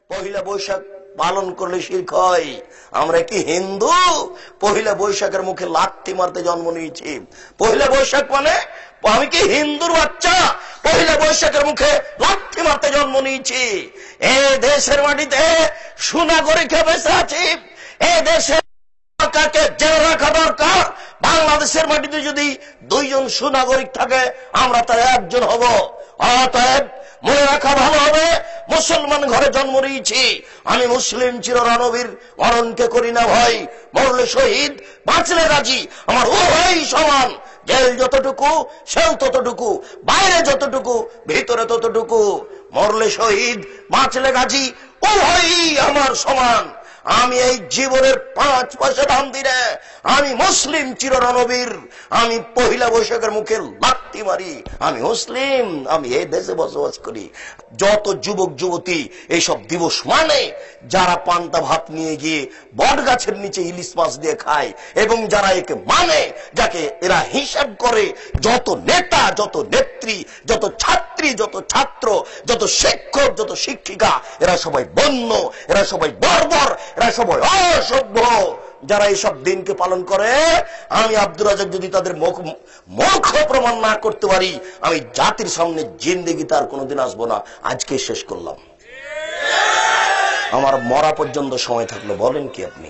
পহিলা বৈশাখ পালন করলে শিরক হয়। আমরা কি হিন্দু? পহিলা বৈশাখের মুখে লাথি মারতে জন্ম নিয়েছি। পহিলা বৈশাখ মানে আমি কি হিন্দুর বাচ্চা? পহিলা বৈশাখের মুখে লাথি মারতে জন্ম নিয়েছি। এ দেশের মাটিতে সুনাগরিক বেঁচে আছি। এ দেশের সরকারকে জেলে রাখা দরকার। বাংলাদেশের মাটিতে যদি 2 জন সুনাগরিক থাকে, আমরা তার 1 জন হব। অতএব মনে রাখা ভালো হবে, মুসলমান ঘরে জন্ম নিয়েছি আমি, মুসলিম চিররণবীর, মরণকে করি না ভয়। মরলে শহীদ, বাঁচলে রাজি, আমার উভয় সমান। জেল যতটুকু সেও ততটুকু, বাইরে যতটুকু ভিতরে ততটুকু। মরলে শহীদ, বাঁচলে গাজী, উভয়ই আমার সমান। আমি এই জীবনের 5 পয়সা দাম দিলে আমি মুসলিম চিররণবীর। আমি পহিলা বৈশাখের মুখে লাথি মারি। আমি মুসলিম, আমি এই দেশে বসবাস করি। যত যুবক যুবতী এইসব দিবস মানে, যারা পান্তা ভাত নিয়ে গিয়ে বট গাছের নিচে ইলিশ মাছ দিয়ে খায়, এবং যারা একে মানে, যাকে এরা হিসাব করে, যত নেতা, যত নেত্রী, যত ছাত্রী, যত ছাত্র, যত শিক্ষক, যত শিক্ষিকা, এরা সবাই বন্য, এরা সবাই বর্বর, এরা সবাই অসভ্য। যারা এইসব দিনকে পালন করে, আমি আব্দুর রাজ্জাক যদি তাদের মুখ প্রমাণ না করতে পারি, আমি জাতির সামনে জিন্দেগি তার কোনোদিন আসবো না। আজকে শেষ করলাম, আমার মরা পর্যন্ত সময় থাকলো। বলেন কি আপনি?